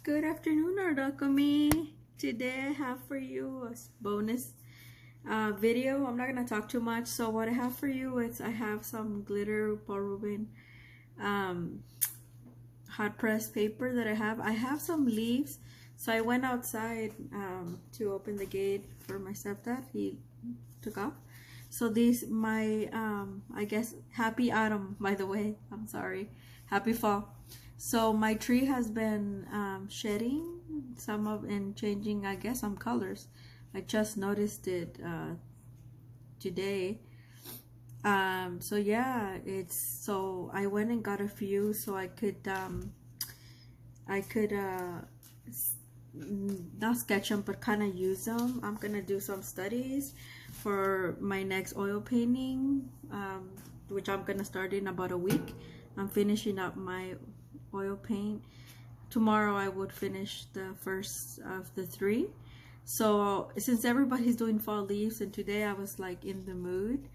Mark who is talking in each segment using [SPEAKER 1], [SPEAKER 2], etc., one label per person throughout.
[SPEAKER 1] Good afternoon, Art-Alchemy. Today I have for you a bonus video. I'm not going to talk too much. So what I have for you is I have some glitter ball ruben hot press paper that I have. I have some leaves. So I went outside to open the gate for my stepdad. He took off. So these my I guess happy autumn, by the way. I'm sorry. Happy fall. So my tree has been shedding some of and changing, I guess, some colors. I just noticed it today. So yeah, so I went and got a few so I could not sketch them but kind of use them. I'm gonna do some studies for my next oil painting, which I'm gonna start in about a week. I'm finishing up my oil paint. Tomorrow I would finish the first of the 3. So since everybody's doing fall leaves and today I was like in the mood,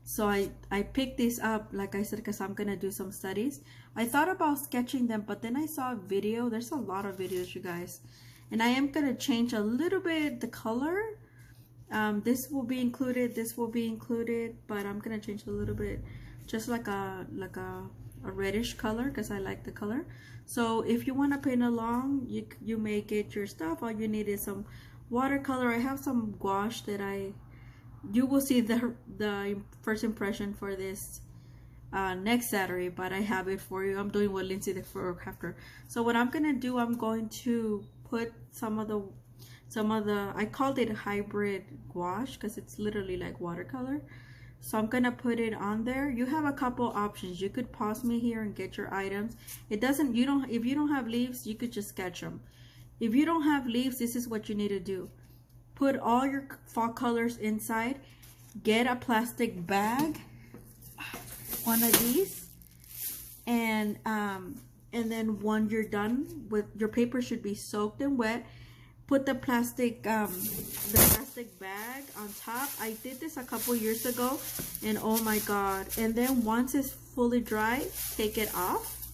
[SPEAKER 1] so I picked this up, like I said, because I'm gonna do some studies. I thought about sketching them, but then I saw a video. There's a lot of videos, you guys, and I am gonna change a little bit the color. This will be included, this will be included, but I'm gonna change a little bit, just like a reddish color, because I like the color. So if you want to paint along, you may get your stuff. All you need is some watercolor. I have some gouache that you will see the first impression for this next Saturday, but I have it for you. I'm doing what Lindsay did for after. So what I'm gonna do, I'm going to put some of the I called it hybrid gouache because it's literally like watercolor. So I'm gonna put it on there. You have a couple options. You could pause me here and get your items. If you don't have leaves, you could just sketch them. If you don't have leaves, this is what you need to do. Put all your fall colors inside. Get a plastic bag, one of these, and then when you're done with your paper, should be soaked and wet. Put the plastic bag on top. I did this a couple years ago and oh my god. And then once it's fully dry, take it off,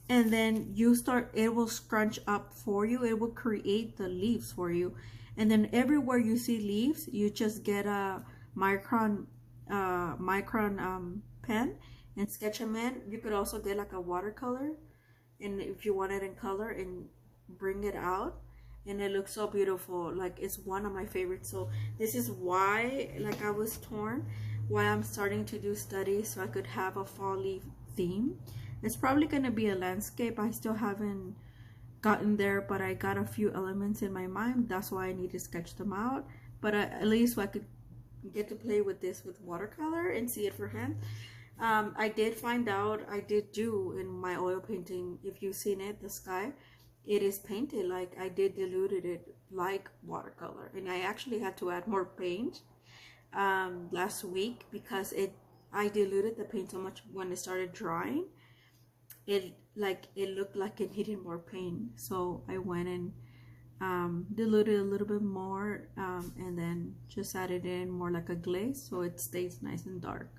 [SPEAKER 1] and then it will scrunch up for you. It will create the leaves for you. And then everywhere you see leaves, you just get a micron pen and sketch them in. You could also get like a watercolor, and if you want it in color, and bring it out, and it looks so beautiful. Like, it's one of my favorites. So this is why, like, I was torn why I'm starting to do studies, so I could have a fall leaf theme. It's probably going to be a landscape. I still haven't gotten there, but I got a few elements in my mind. That's why I need to sketch them out, but at least I could get to play with this with watercolor and see it for hand. I did find out, I did do in my oil painting, if you've seen it, the sky, it is painted like I did diluted it like watercolor, and I actually had to add more paint last week because I diluted the paint so much when it started drying. It looked like it needed more paint, so I went and diluted a little bit more, and then just added in more like a glaze so it stays nice and dark.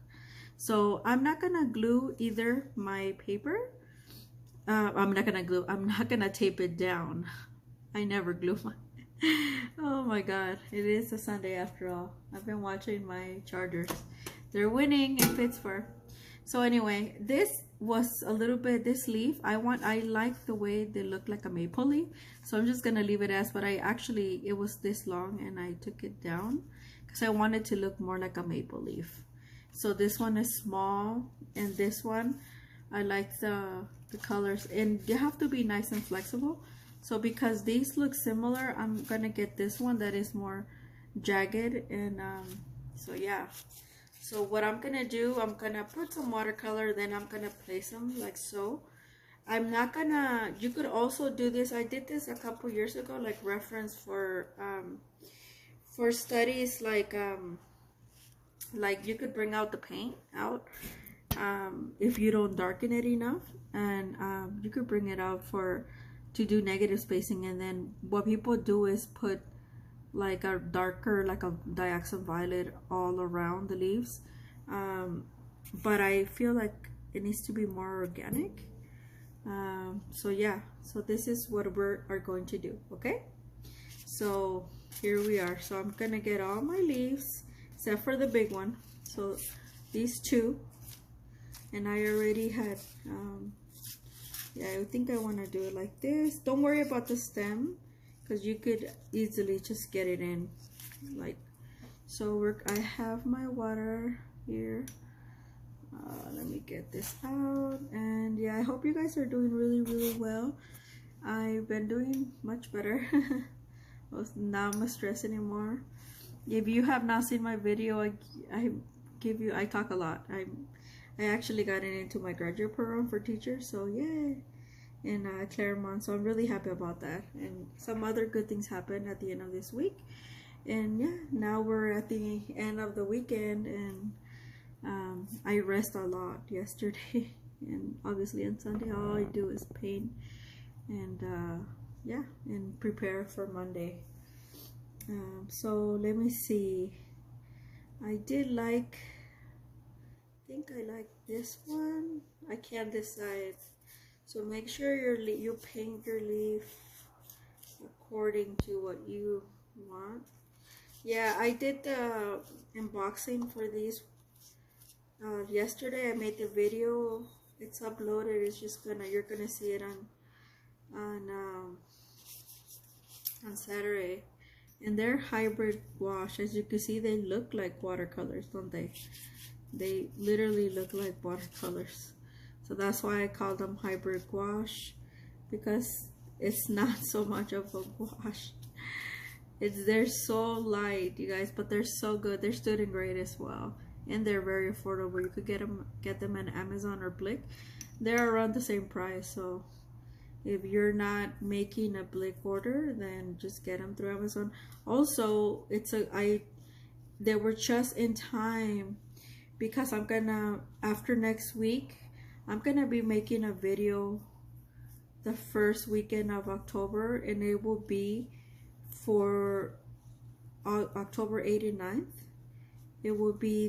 [SPEAKER 1] So I'm not gonna glue either my paper. I'm not gonna tape it down. I never glue my oh my god, it is a Sunday after all. I've been watching my Chargers. They're winning in Pittsburgh. So anyway, this was a little bit, this leaf, I like the way they look like a maple leaf, so I'm just gonna leave it as, but it was this long and I took it down because I wanted to look more like a maple leaf. So this one is small, and this one I like the colors, and you have to be nice and flexible. So because these look similar, I'm gonna get this one that is more jagged, and so yeah. So what I'm gonna do, I'm gonna put some watercolor, then I'm gonna place them like so. I'm not gonna, you could also do this, I did this a couple years ago, like reference for studies, like you could bring out the paint out if you don't darken it enough, and you could bring it out to do negative spacing. And then what people do is put like a darker, like a diaxam violet all around the leaves, but I feel like it needs to be more organic. So yeah, so this is what we are going to do. Okay, so here we are. So I'm gonna get all my leaves except for the big one, so these two, and I already had yeah, I think I want to do it like this. Don't worry about the stem, because you could easily just get it in like so. I have my water here. Let me get this out. And yeah, I hope you guys are doing really well. I've been doing much better. Now I'm not stressed anymore. If you have not seen my video, I talk a lot. I actually got into my graduate program for teachers, so yay, in Claremont, so I'm really happy about that. And some other good things happened at the end of this week, and yeah, now we're at the end of the weekend, and I rest a lot yesterday and obviously on Sunday all I do is paint and yeah, and prepare for Monday. So let me see, I think I like this one. I can't decide. So make sure you paint your leaf according to what you want. Yeah, I did the unboxing for these yesterday. I made the video. It's uploaded. It's just you're gonna see it on Saturday. And they're hybrid wash. As you can see, they look like watercolors, don't they? They literally look like watercolors. So that's why I call them hybrid wash, because it's not so much of a wash. They're so light, you guys, but they're so good. They're student grade as well, and they're very affordable. You could get them on Amazon or Blick. They're around the same price. So if you're not making a Blick order, then just get them through Amazon. Also, they were just in time, because I'm gonna, after next week, I'm gonna be making a video the first weekend of October, and it will be for October 8th and 9th. It will be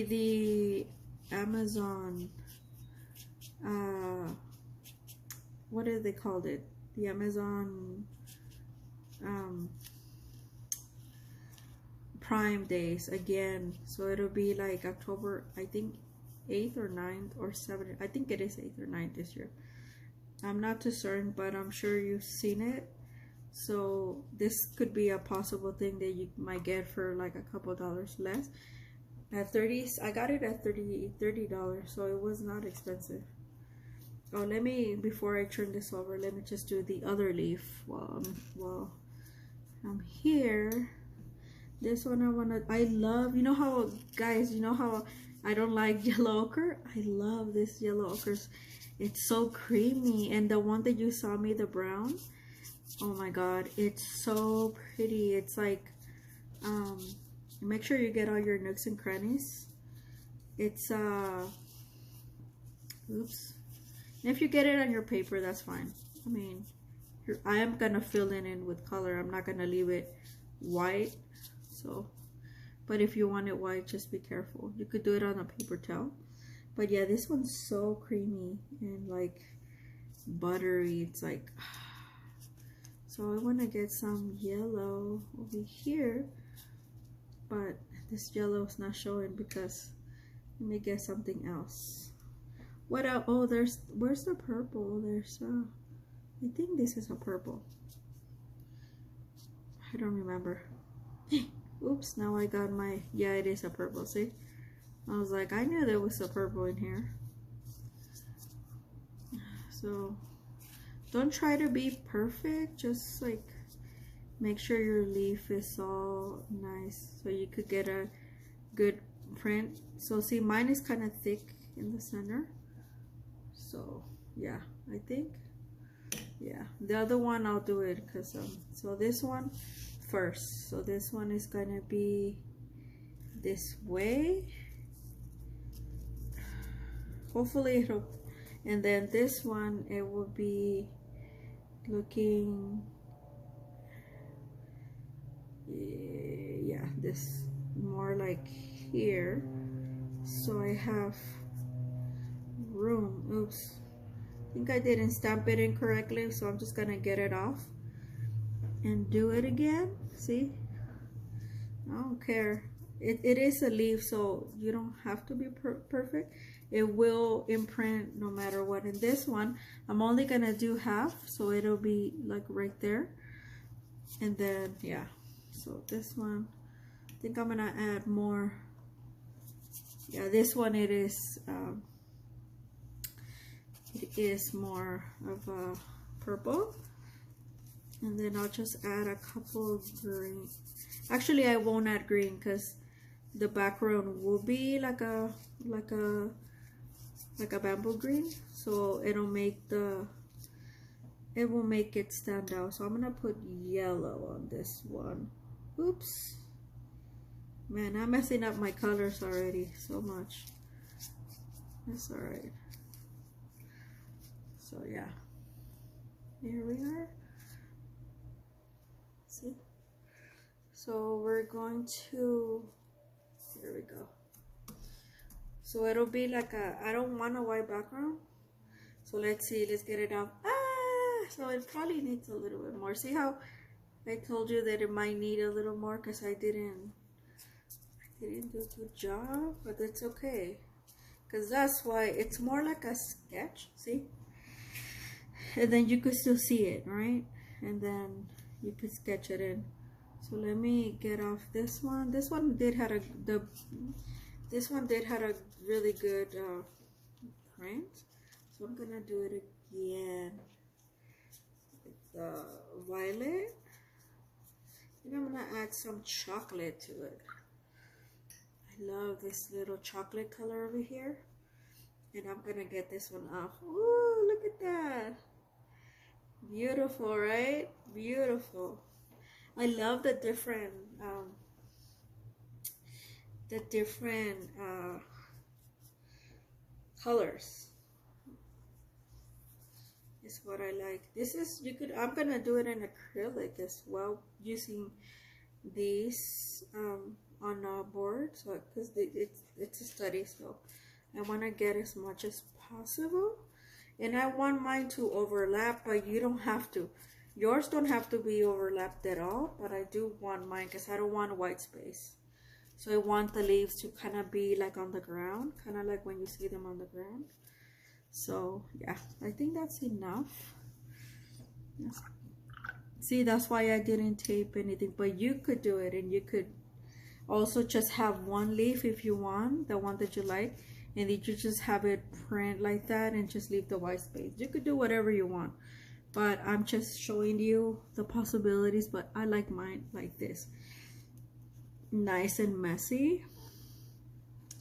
[SPEAKER 1] the Amazon, what did they called it? The Amazon Prime days again. So it'll be like October, I think 8th or 9th or 7th. I think it is 8th or 9th this year. I'm not too certain, but I'm sure you've seen it. So this could be a possible thing that you might get for like a couple dollars less. At 30, I got it at $30, so it was not expensive. Oh, before I turn this over, let me just do the other leaf while I'm here. This one I love, you know how, guys, you know how I don't like yellow ochre? I love this yellow ochre. It's so creamy. And the one that you saw me, the brown, oh my god, it's so pretty. It's like, make sure you get all your nooks and crannies. It's oops. And if you get it on your paper, that's fine. I mean, I am gonna fill it in with color. I'm not gonna leave it white. So, but if you want it white, just be careful. You could do it on a paper towel. But yeah, this one's so creamy and like buttery. It's like, so I want to get some yellow over here, but this yellow is not showing because let me get something else. What else? Oh, where's the purple? I think this is a purple. I don't remember. Oops, now I got yeah, it is a purple, see? I was like, I knew there was a purple in here. So, don't try to be perfect, just like, make sure your leaf is all nice, so you could get a good print. So see, mine is kind of thick in the center. So, yeah, I think, yeah. The other one, I'll do it, because, so this one, first, so this one is gonna be this way, hopefully it'll, and then this one, it will be looking, yeah, this more like here. So I have room. Oops, I think I didn't stamp it incorrectly, so I'm just gonna get it off and do it again. See, I don't care. It is a leaf, so you don't have to be perfect. It will imprint no matter what. In this one, I'm only gonna do half, so it'll be like right there. And then, yeah, so this one, I think I'm gonna add more. Yeah, this one, it is more of a purple. And then I'll just add a couple of green. Actually, I won't add green because the background will be like a bamboo green, so it will make it stand out. So I'm gonna put yellow on this one. Oops, man, I'm messing up my colors already so much. That's all right. So yeah, here we are. See, so we're going to, here we go. So it'll be like I don't want a white background. So let's see, let's get it off. So it probably needs a little bit more. See how I told you that it might need a little more because I didn't do a good job, but it's okay. Because that's why it's more like a sketch, see? And then you could still see it, right? And then you could sketch it in. So let me get off this one. This one did have a really good print. So I'm gonna do it again with the violet. And I'm gonna add some chocolate to it. I love this little chocolate color over here. And I'm gonna get this one off. Ooh, look at that. Beautiful, right? Beautiful. I love the different colors. Is what I like. This is, I'm gonna do it in acrylic as well, using these on a board, so because it's a study, so I want to get as much as possible. And I want mine to overlap, but you don't have to. Yours don't have to be overlapped at all, but I do want mine because I don't want white space. So I want the leaves to kind of be like on the ground, kind of like when you see them on the ground. So yeah, I think that's enough. Yes. See, that's why I didn't tape anything, but you could do it, and you could also just have one leaf if you want, the one that you like, and then you just have it print like that and just leave the white space. You could do whatever you want, but I'm just showing you the possibilities. But I like mine like this, nice and messy.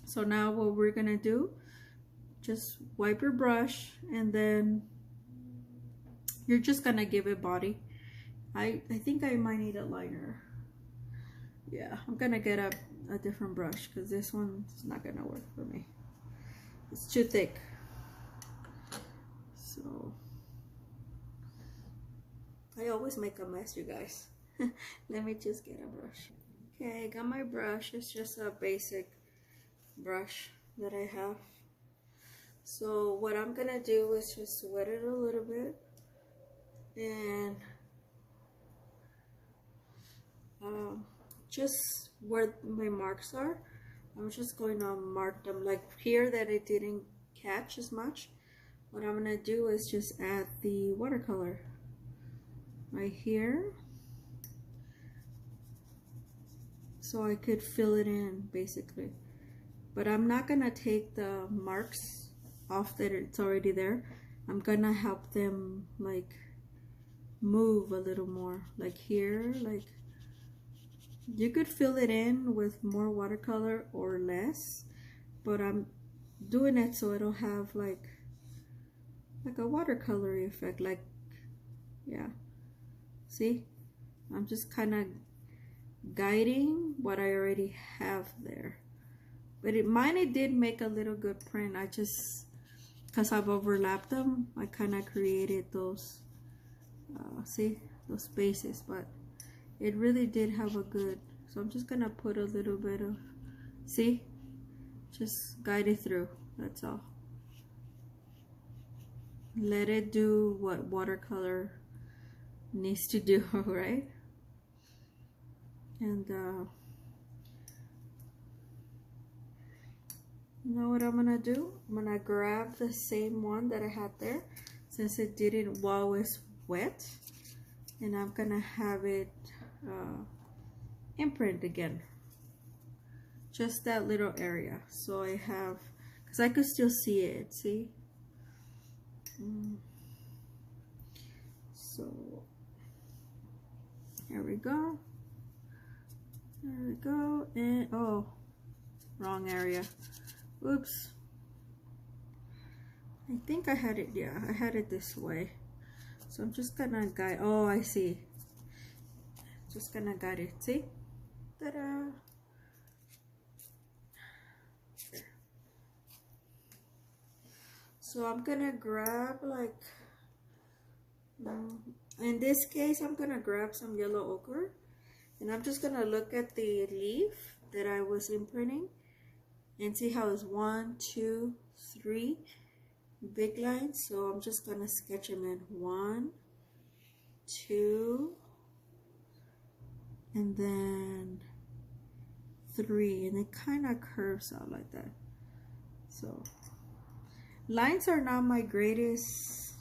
[SPEAKER 1] So now what we're gonna do, just wipe your brush, and then you're just gonna give it body. I think I might need a liner. Yeah, I'm gonna get a different brush because this one's not gonna work for me. It's too thick. So I always make a mess, you guys. Let me just get a brush. Okay, I got my brush. It's just a basic brush that I have. So what I'm gonna do is just wet it a little bit, and just where my marks are, I'm just going to mark them, like here that it didn't catch as much. What I'm gonna do is just add the watercolor right here, so I could fill it in basically. But I'm not gonna take the marks off that it's already there. I'm gonna help them like move a little more, like here. Like you could fill it in with more watercolor or less, but I'm doing it so it'll have like a watercolor effect. Like, yeah, see, I'm just kind of guiding what I already have there. But it did make a little good print. I just, because I've overlapped them, I kind of created those see, those spaces. But it really did have a good, so I'm just gonna put a little bit of, see, just guide it through, that's all. let it do what watercolor needs to do, right? And you know what I'm gonna do? I'm gonna grab the same one that I had there, since it didn't while it was wet, and I'm gonna have it imprint again, just that little area. So I have, because I could still see it, see? So there we go. There we go. And oh, wrong area. Oops. I think I had it, yeah, I had it this way. So I'm just gonna guide, oh, I see. Just gonna guide it, see? Ta-da! There. So I'm gonna grab like, in this case, I'm gonna grab some yellow ochre, and I'm just gonna look at the leaf that I was imprinting and see how it's 1, 2, 3 big lines. So I'm just gonna sketch them in 1, 2, and then 3, and it kind of curves out like that. So lines are not my greatest.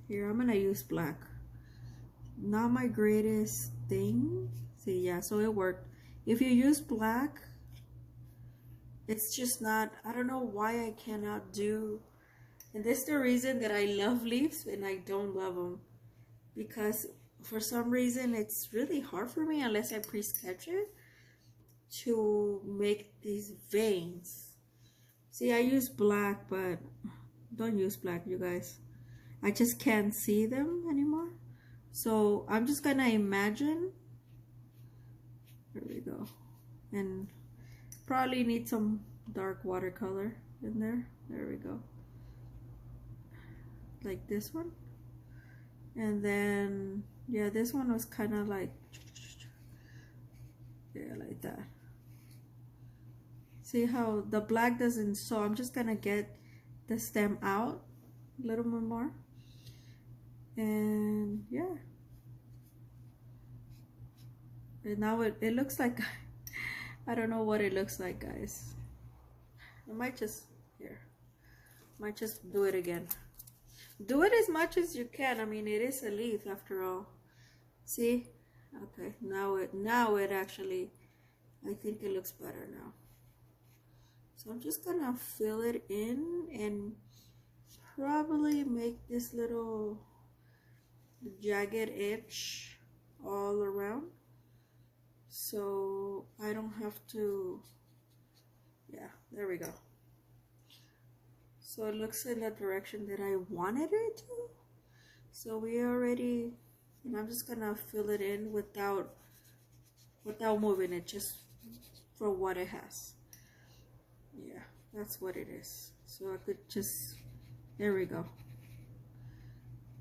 [SPEAKER 1] Here, I'm gonna use black. Not my greatest thing. See, yeah, so it worked. If you use black, it's just not, I don't know why I cannot do, and that's the reason that I love leaves and I don't love them, because for some reason it's really hard for me, unless I pre-sketch it, to make these veins. See, I use black, but don't use black, you guys. I just can't see them anymore. So I'm just gonna imagine. There we go. And probably need some dark watercolor in there. There we go. Like this one. And then, yeah, this one was kind of like, yeah, like that. See how the black doesn't, so I'm just gonna get the stem out a little bit more. And yeah. And now it looks like, I don't know what it looks like, guys. I might just, here, might just do it again. Do it as much as you can. I mean, it is a leaf after all. See? Okay, now it actually, I think it looks better now. So I'm just gonna fill it in and probably make this little jagged edge all around, so I don't have to, yeah, there we go. So it looks in the direction that I wanted it to. So we already, and I'm just gonna fill it in without moving it, just for what it has. Yeah, that's what it is. So I could just, there we go.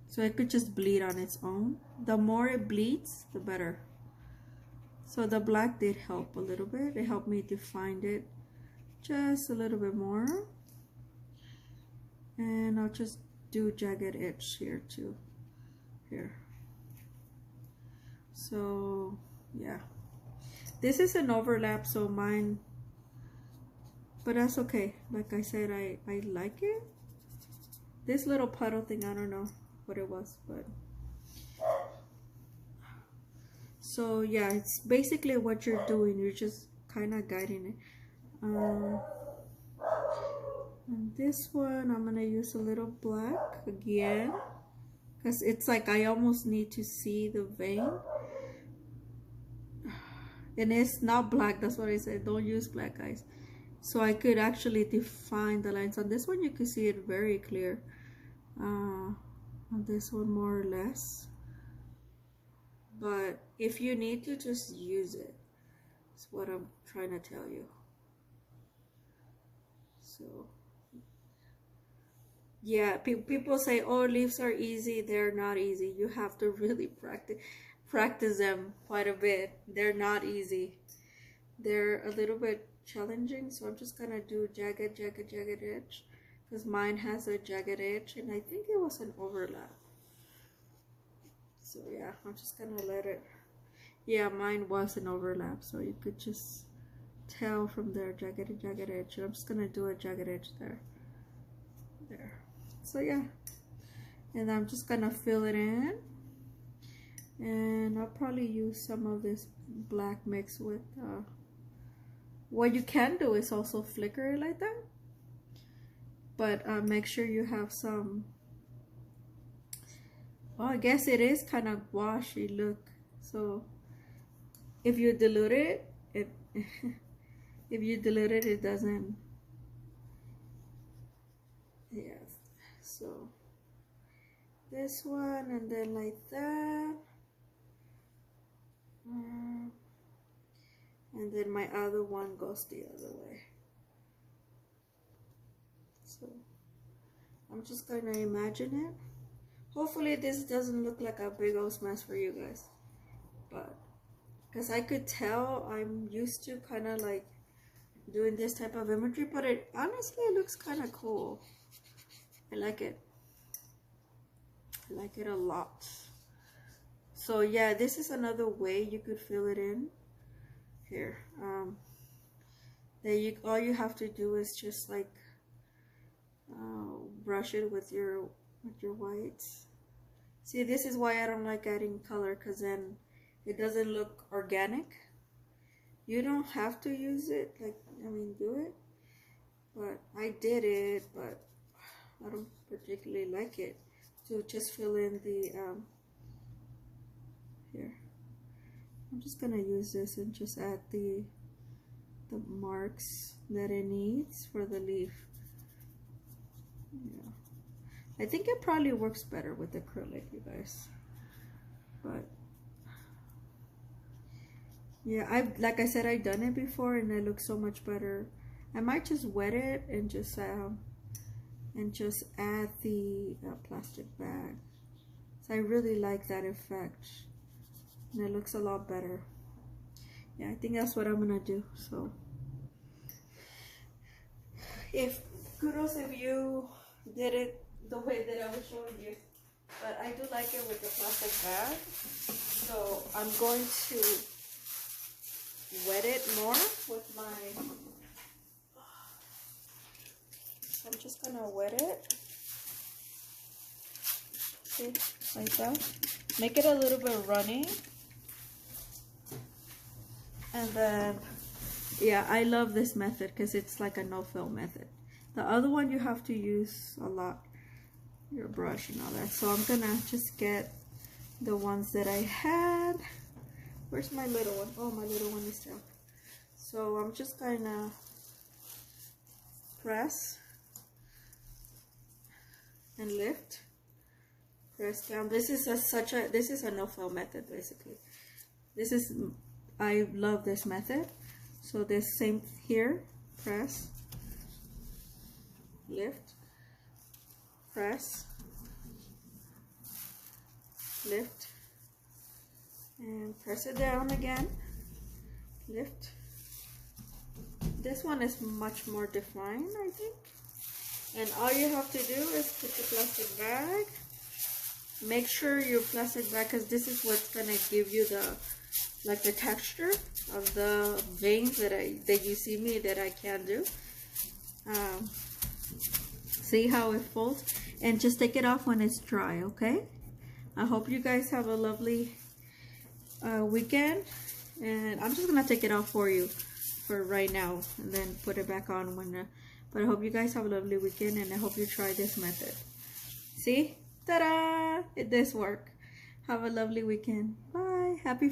[SPEAKER 1] So it could just bleed on its own. The more it bleeds, the better. So the black did help a little bit. It helped me to find it just a little bit more. And I'll just do jagged edge here too. Here. So yeah. This is an overlap, so mine, but that's okay. Like I said, I like it. This little puddle thing, I don't know what it was, but so yeah, it's basically what you're doing. You're just kind of guiding it. And this one, I'm gonna use a little black again, because it's like I almost need to see the vein. And it's not black, that's what I said. Don't use black, guys. So I could actually define the lines. On this one, you can see it very clear. On this one, more or less. But if you need to, just use it. That's what I'm trying to tell you. So yeah, people say, oh, leaves are easy. They're not easy. You have to really practice them quite a bit. They're not easy. They're a little bit challenging. So I'm just gonna do jagged edge, because mine has a jagged edge and I think it was an overlap. So yeah, I'm just gonna let it, yeah, mine was an overlap, so you could just tell from there, jagged edge. I'm just gonna do a jagged edge there. So yeah, and I'm just gonna fill it in, and I'll probably use some of this black mix with what you can do is also flicker it like that, but make sure you have some, well, I guess it is kind of washy look, so if you dilute it, if you dilute it, it doesn't, yeah. So this one, and then like that, and then my other one goes the other way. So I'm just gonna imagine it. Hopefully this doesn't look like a big old mess for you guys, but because I could tell I'm used to kind of like doing this type of imagery, but it honestly looks kind of cool. I like it. I like it a lot. So yeah, this is another way you could fill it in here. Then all you have to do is just like brush it with your whites. See, this is why I don't like adding color, because then it doesn't look organic. You don't have to use it, like, I mean, do it, but I did it, but I don't particularly like it, to just fill in the here. I'm just gonna use this and just add the marks that it needs for the leaf. Yeah, I think it probably works better with acrylic, you guys, but yeah, like I said, I've done it before and it looks so much better. I might just wet it and just add the plastic bag. So I really like that effect, and it looks a lot better. Yeah, I think that's what I'm gonna do. So kudos if you did it the way that I was showing you, but I do like it with the plastic bag. So I'm going to wet it more with my, so I'm just gonna wet it, see, like that. Make it a little bit runny, and then yeah, I love this method because it's like a no-fill method. The other one you have to use a lot, your brush and all that. So I'm gonna just get the ones that I had. Where's my little one? Oh, my little one is down. So I'm just gonna press and lift, press down. This is a no-fill method basically. I love this method. So this same here, press, lift, press, lift, and press it down again, lift. This one is much more defined, I think. And all you have to do is put the plastic bag. Make sure your plastic bag, because this is what's gonna give you the texture of the veins that you see me that I can do. See how it folds, and just take it off when it's dry. Okay, I hope you guys have a lovely weekend, and I'm just gonna take it off for you for right now and then put it back on when but I hope you guys have a lovely weekend, and I hope you try this method. See, ta-da, it does work. Have a lovely weekend. Bye. Happy